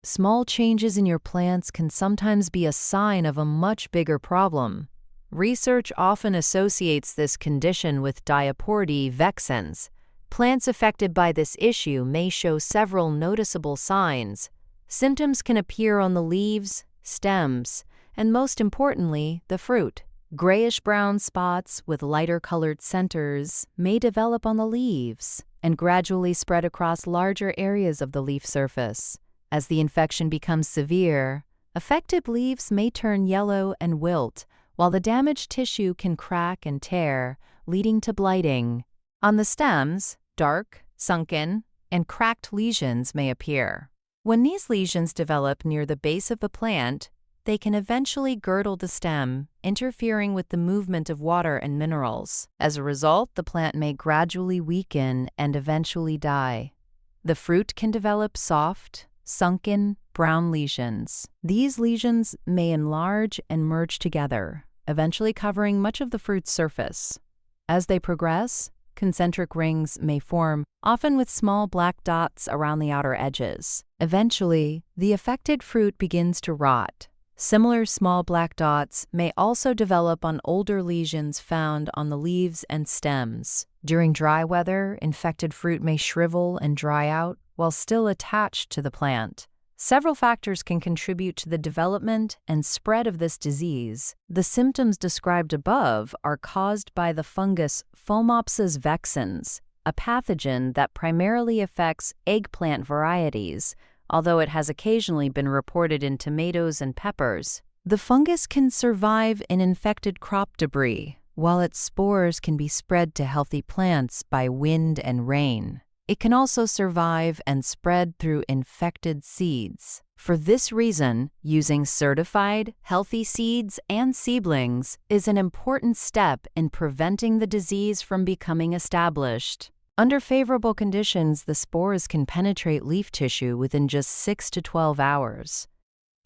Small changes in your plants can sometimes be a sign of a much bigger problem. Research often associates this condition with Diaporthe vexans. Plants affected by this issue may show several noticeable signs. Symptoms can appear on the leaves, stems, and most importantly, the fruit. Grayish-brown spots with lighter-colored centers may develop on the leaves and gradually spread across larger areas of the leaf surface. As the infection becomes severe, affected leaves may turn yellow and wilt, while the damaged tissue can crack and tear, leading to blighting. On the stems, dark, sunken, and cracked lesions may appear. When these lesions develop near the base of the plant, they can eventually girdle the stem, interfering with the movement of water and minerals. As a result, the plant may gradually weaken and eventually die. The fruit can develop soft, sunken, brown lesions. These lesions may enlarge and merge together, eventually covering much of the fruit's surface. As they progress, concentric rings may form, often with small black dots around the outer edges. Eventually, the affected fruit begins to rot. Similar small black dots may also develop on older lesions found on the leaves and stems. During dry weather, infected fruit may shrivel and dry out while still attached to the plant. Several factors can contribute to the development and spread of this disease. The symptoms described above are caused by the fungus Phomopsis vexans, a pathogen that primarily affects eggplant varieties, although it has occasionally been reported in tomatoes and peppers. The fungus can survive in infected crop debris, while its spores can be spread to healthy plants by wind and rain. It can also survive and spread through infected seeds. For this reason, using certified, healthy seeds and seedlings is an important step in preventing the disease from becoming established. Under favorable conditions, the spores can penetrate leaf tissue within just 6 to 12 hours.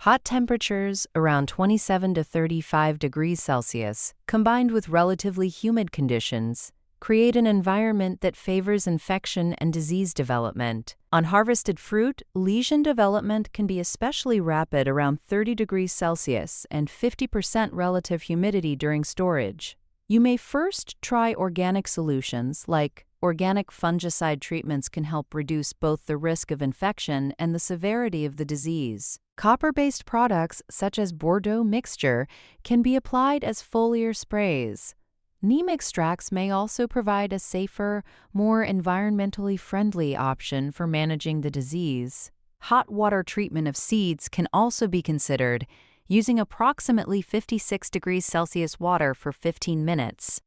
Hot temperatures around 27 to 35 degrees Celsius, combined with relatively humid conditions, create an environment that favors infection and disease development. On harvested fruit, lesion development can be especially rapid around 30 degrees Celsius and 50% relative humidity during storage. You may first try organic solutions like organic fungicide treatments can help reduce both the risk of infection and the severity of the disease. Copper-based products such as Bordeaux mixture can be applied as foliar sprays. Neem extracts may also provide a safer, more environmentally friendly option for managing the disease. Hot water treatment of seeds can also be considered, using approximately 56 degrees Celsius water for 15 minutes.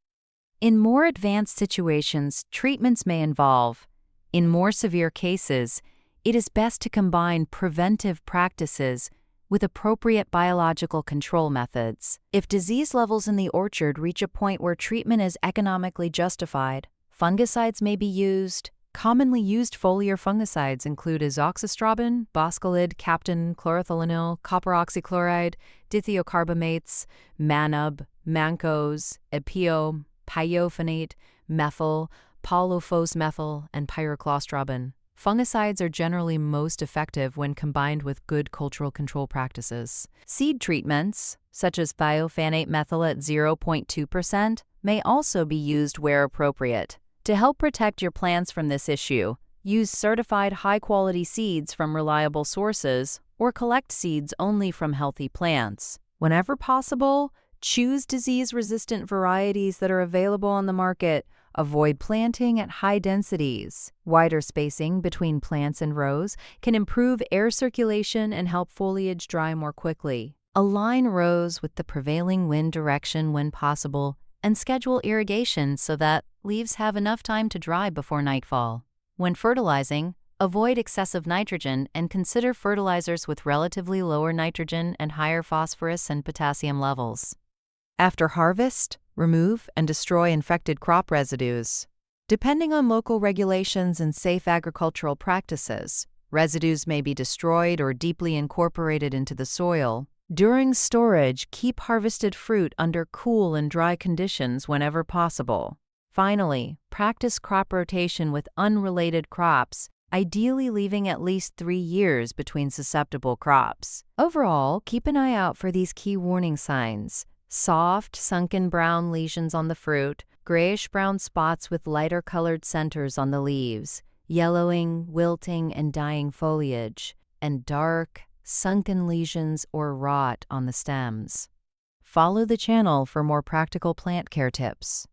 In more advanced situations, treatments may involve. In more severe cases, it is best to combine preventive practices with appropriate biological control methods. If disease levels in the orchard reach a point where treatment is economically justified, fungicides may be used. Commonly used foliar fungicides include azoxystrobin, boscalid, captain, chlorothalonil, copper oxychloride, dithiocarbamates, manub, mancos, epio, pyophenate, methyl, polofosmethyl, and pyroclostrobin. Fungicides are generally most effective when combined with good cultural control practices. Seed treatments, such as thiophanate methyl at 0.2%, may also be used where appropriate. To help protect your plants from this issue, use certified high-quality seeds from reliable sources or collect seeds only from healthy plants. Whenever possible, choose disease-resistant varieties that are available on the market. Avoid planting at high densities. Wider spacing between plants and rows can improve air circulation and help foliage dry more quickly. Align rows with the prevailing wind direction when possible, and schedule irrigation so that leaves have enough time to dry before nightfall. When fertilizing, avoid excessive nitrogen and consider fertilizers with relatively lower nitrogen and higher phosphorus and potassium levels. After harvest, remove and destroy infected crop residues. Depending on local regulations and safe agricultural practices, residues may be destroyed or deeply incorporated into the soil. During storage, keep harvested fruit under cool and dry conditions whenever possible. Finally, practice crop rotation with unrelated crops ideally leaving at least 3 years between susceptible crops. Overall, keep an eye out for these key warning signs: soft, sunken brown lesions on the fruit, grayish-brown spots with lighter colored centers on the leaves, yellowing, wilting, and dying foliage, and dark, sunken lesions or rot on the stems. Follow the channel for more practical plant care tips.